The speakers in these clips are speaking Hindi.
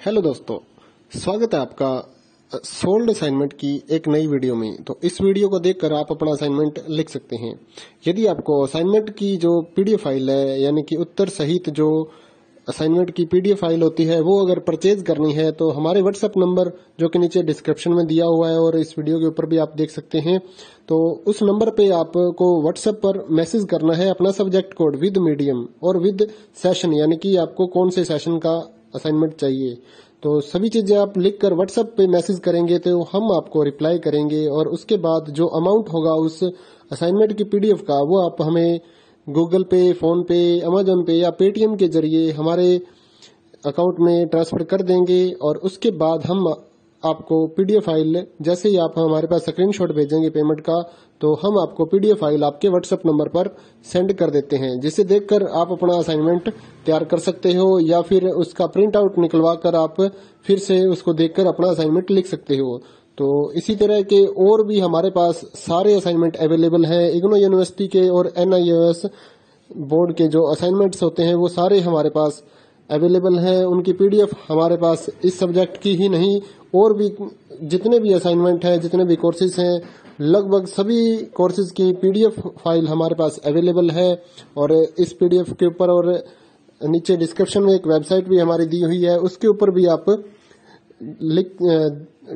हेलो दोस्तों, स्वागत है आपका सोल्ड असाइनमेंट की एक नई वीडियो में। तो इस वीडियो को देखकर आप अपना असाइनमेंट लिख सकते हैं। यदि आपको असाइनमेंट की जो पीडीएफ फाइल है, यानी कि उत्तर सहित जो असाइनमेंट की पीडीएफ फाइल होती है, वो अगर परचेज करनी है तो हमारे व्हाट्सएप नंबर जो कि नीचे डिस्क्रिप्शन में दिया हुआ है और इस वीडियो के ऊपर भी आप देख सकते हैं, तो उस नंबर पे आपको व्हाट्सएप पर मैसेज करना है अपना सब्जेक्ट कोड विद मीडियम और विद सेशन, यानी कि आपको कौन से सेशन का असाइनमेंट चाहिए। तो सभी चीजें आप लिखकर व्हाट्सएप पे मैसेज करेंगे तो हम आपको रिप्लाई करेंगे और उसके बाद जो अमाउंट होगा उस असाइनमेंट की पीडीएफ का, वो आप हमें गूगल पे, फोन पे, अमेजोन पे या पेटीएम के जरिए हमारे अकाउंट में ट्रांसफर कर देंगे। और उसके बाद हम आपको पीडीएफ फाइल, जैसे ही आप हमारे पास स्क्रीनशॉट भेजेंगे पेमेंट का, तो हम आपको पीडीएफ फाइल आपके व्हाट्सएप नंबर पर सेंड कर देते हैं, जिसे देखकर आप अपना असाइनमेंट तैयार कर सकते हो या फिर उसका प्रिंट आउट निकलवा कर आप फिर से उसको देखकर अपना असाइनमेंट लिख सकते हो। तो इसी तरह के और भी हमारे पास सारे असाइनमेंट अवेलेबल हैं। इग्नो यूनिवर्सिटी के और एनआईओएस बोर्ड के जो असाइनमेंट्स होते हैं वो सारे हमारे पास अवेलेबल हैं। उनकी पीडीएफ हमारे पास इस सब्जेक्ट की ही नहीं, और भी जितने भी असाइनमेंट हैं, जितने भी कोर्सेज हैं, लगभग सभी कोर्सेज की पीडीएफ फाइल हमारे पास अवेलेबल है। और इस पीडीएफ के ऊपर और नीचे डिस्क्रिप्शन में एक वेबसाइट भी हमारी दी हुई है, उसके ऊपर भी आप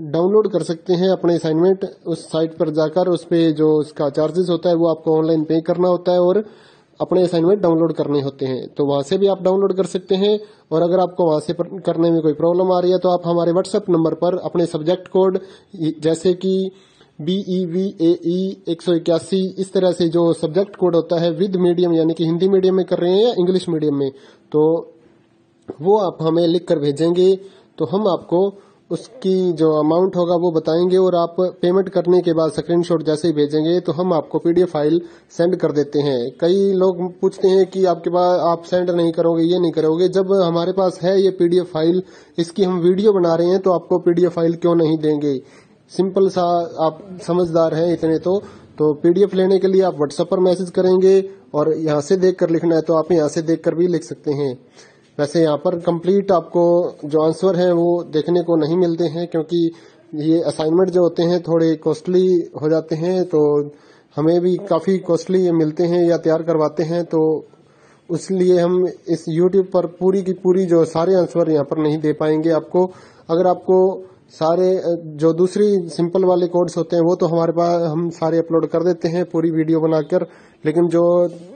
डाउनलोड कर सकते हैं अपने असाइनमेंट। उस साइट पर जाकर उस पे जो उसका चार्जेस होता है वो आपको ऑनलाइन पे करना होता है और अपने असाइनमेंट डाउनलोड करने होते हैं। तो वहां से भी आप डाउनलोड कर सकते हैं। और अगर आपको वहां से करने में कोई प्रॉब्लम आ रही है तो आप हमारे व्हाट्सएप नंबर पर अपने सब्जेक्ट कोड, जैसे कि BEVAE 181, इस तरह से जो सब्जेक्ट कोड होता है विद मीडियम, यानी कि हिंदी मीडियम में कर रहे हैं या इंग्लिश मीडियम में, तो वो आप हमें लिख कर भेजेंगे तो हम आपको उसकी जो अमाउंट होगा वो बताएंगे। और आप पेमेंट करने के बाद स्क्रीनशॉट जैसे ही भेजेंगे तो हम आपको पीडीएफ फाइल सेंड कर देते हैं। कई लोग पूछते हैं कि आपके पास आप सेंड नहीं करोगे, ये नहीं करोगे। जब हमारे पास है ये पीडीएफ फाइल, इसकी हम वीडियो बना रहे हैं, तो आपको पीडीएफ फाइल क्यों नहीं देंगे। सिंपल सा, आप समझदार हैं इतने तो पीडीएफ लेने के लिए आप व्हाट्सएप पर मैसेज करेंगे और यहाँ से देखकर लिखना है तो आप यहाँ से देखकर भी लिख सकते हैं। वैसे यहाँ पर कंप्लीट आपको जो आंसर है वो देखने को नहीं मिलते हैं, क्योंकि ये असाइनमेंट जो होते हैं थोड़े कॉस्टली हो जाते हैं, तो हमें भी काफी कॉस्टली मिलते हैं या तैयार करवाते हैं। तो इसलिए हम इस यूट्यूब पर पूरी की पूरी जो सारे आंसर यहाँ पर नहीं दे पाएंगे आपको। अगर आपको सारे जो दूसरी सिंपल वाले कोड्स होते हैं वो तो हमारे पास हम सारे अपलोड कर देते हैं पूरी वीडियो बनाकर, लेकिन जो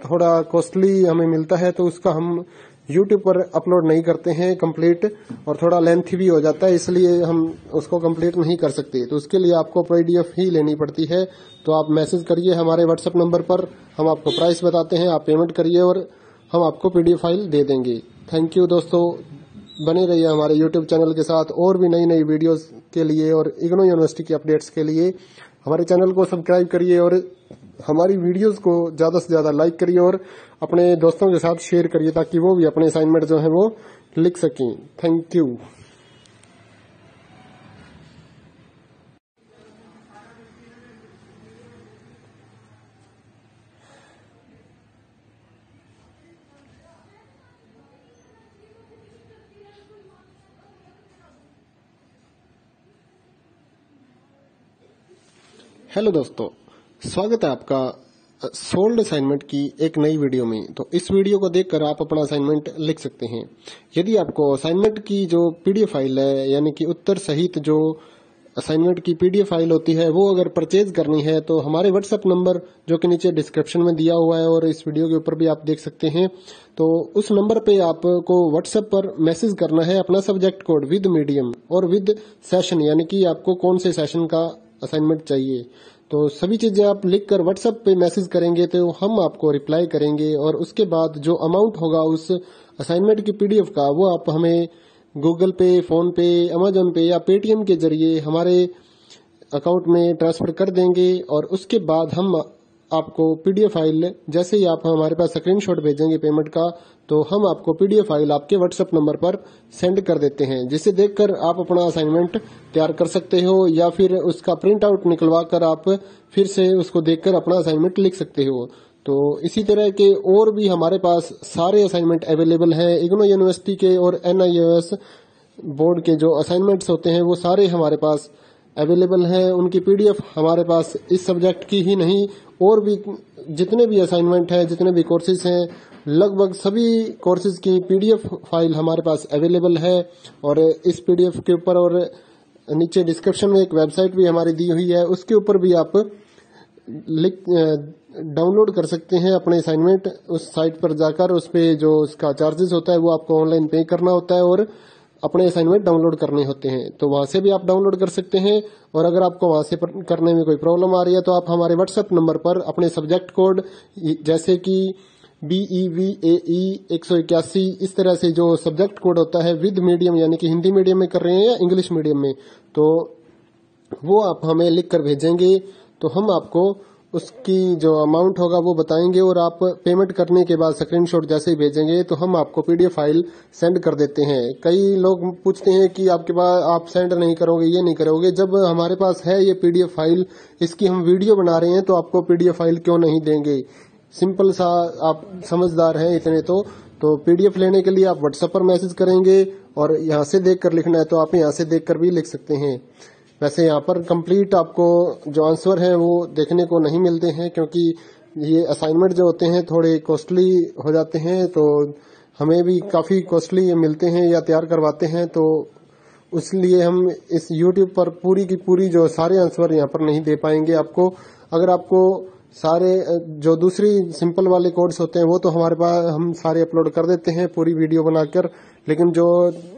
थोड़ा कॉस्टली हमें मिलता है तो उसका हम यूट्यूब पर अपलोड नहीं करते हैं कंप्लीट, और थोड़ा लेंथी भी हो जाता है, इसलिए हम उसको कंप्लीट नहीं कर सकते। तो उसके लिए आपको पीडीएफ ही लेनी पड़ती है। तो आप मैसेज करिए हमारे व्हाट्सएप नंबर पर, हम आपको प्राइस बताते हैं, आप पेमेंट करिए और हम आपको पीडीएफ फाइल दे देंगे। थैंक यू दोस्तों, बने रहिए हमारे यूट्यूब चैनल के साथ और भी नई नई वीडियोस के लिए और इग्नो यूनिवर्सिटी की अपडेट्स के लिए हमारे चैनल को सब्सक्राइब करिए और हमारी वीडियोस को ज्यादा से ज्यादा लाइक करिए और अपने दोस्तों के साथ शेयर करिए, ताकि वो भी अपने असाइनमेंट जो है वो लिख सकें। Thank you. हेलो दोस्तों, स्वागत है आपका सोल्ड असाइनमेंट की एक नई वीडियो में। तो इस वीडियो को देखकर आप अपना असाइनमेंट लिख सकते हैं। यदि आपको असाइनमेंट की जो पीडीएफ फाइल है, यानी कि उत्तर सहित जो असाइनमेंट की पीडीएफ फाइल होती है, वो अगर परचेज करनी है तो हमारे व्हाट्सएप नंबर जो कि नीचे डिस्क्रिप्शन में दिया हुआ है और इस वीडियो के ऊपर भी आप देख सकते हैं, तो उस नंबर पे आपको व्हाट्सएप पर मैसेज करना है अपना सब्जेक्ट कोड विद मीडियम और विद सेशन, यानी कि आपको कौन से सेशन का असाइनमेंट चाहिए। तो सभी चीजें आप लिखकर व्हाट्सएप पे मैसेज करेंगे तो हम आपको रिप्लाई करेंगे और उसके बाद जो अमाउंट होगा उस असाइनमेंट की पीडीएफ का, वो आप हमें गूगल पे, फोन पे, अमेजोन पे या पेटीएम के जरिए हमारे अकाउंट में ट्रांसफर कर देंगे। और उसके बाद हम आपको पीडीएफ फाइल, जैसे ही आप हमारे पास स्क्रीनशॉट भेजेंगे पेमेंट का, तो हम आपको पीडीएफ फाइल आपके व्हाट्सएप नंबर पर सेंड कर देते हैं, जिसे देखकर आप अपना असाइनमेंट तैयार कर सकते हो या फिर उसका प्रिंट आउट निकलवा कर आप फिर से उसको देखकर अपना असाइनमेंट लिख सकते हो। तो इसी तरह के और भी हमारे पास सारे असाइनमेंट अवेलेबल हैं। इग्नो यूनिवर्सिटी के और एनआईओएस बोर्ड के जो असाइनमेंट्स होते हैं वो सारे हमारे पास अवेलेबल हैं। उनकी पीडीएफ हमारे पास इस सब्जेक्ट की ही नहीं, और भी जितने भी असाइनमेंट हैं, जितने भी कोर्सेज हैं, लगभग सभी कोर्सेज की पीडीएफ फाइल हमारे पास अवेलेबल है। और इस पीडीएफ के ऊपर और नीचे डिस्क्रिप्शन में एक वेबसाइट भी हमारी दी हुई है, उसके ऊपर भी आप डाउनलोड कर सकते हैं अपने असाइनमेंट। उस साइट पर जाकर उस पे जो उसका चार्जेस होता है वो आपको ऑनलाइन पे करना होता है और अपने असाइनमेंट डाउनलोड करने होते हैं। तो वहां से भी आप डाउनलोड कर सकते हैं। और अगर आपको वहां से करने में कोई प्रॉब्लम आ रही है तो आप हमारे व्हाट्सएप नंबर पर अपने सब्जेक्ट कोड, जैसे कि BEVAE 181, इस तरह से जो सब्जेक्ट कोड होता है विद मीडियम, यानी कि हिंदी मीडियम में कर रहे हैं या इंग्लिश मीडियम में, तो वो आप हमें लिख कर भेजेंगे तो हम आपको उसकी जो अमाउंट होगा वो बताएंगे। और आप पेमेंट करने के बाद स्क्रीनशॉट जैसे ही भेजेंगे तो हम आपको पीडीएफ फाइल सेंड कर देते हैं। कई लोग पूछते हैं कि आपके पास आप सेंड नहीं करोगे, ये नहीं करोगे। जब हमारे पास है ये पीडीएफ फाइल, इसकी हम वीडियो बना रहे हैं, तो आपको पीडीएफ फाइल क्यों नहीं देंगे। सिंपल सा, आप समझदार हैं इतने तो पीडीएफ लेने के लिए आप व्हाट्सएप पर मैसेज करेंगे और यहाँ से देख कर लिखना है तो आप यहाँ से देख कर भी लिख सकते हैं। वैसे यहाँ पर कंप्लीट आपको जो आंसर है वो देखने को नहीं मिलते हैं, क्योंकि ये असाइनमेंट जो होते हैं थोड़े कॉस्टली हो जाते हैं, तो हमें भी काफी कॉस्टली मिलते हैं या तैयार करवाते हैं। तो इसलिए हम इस यूट्यूब पर पूरी की पूरी जो सारे आंसर यहाँ पर नहीं दे पाएंगे आपको। अगर आपको सारे जो दूसरी सिंपल वाले कोड्स होते हैं वो तो हमारे पास हम सारे अपलोड कर देते हैं पूरी वीडियो बनाकर, लेकिन जो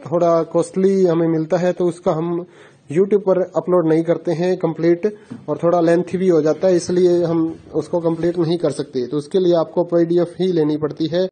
थोड़ा कॉस्टली हमें मिलता है तो उसका हम यूट्यूब पर अपलोड नहीं करते हैं कंप्लीट, और थोड़ा लेंथी भी हो जाता है, इसलिए हम उसको कंप्लीट नहीं कर सकते। तो उसके लिए आपको पीडीएफ ही लेनी पड़ती है।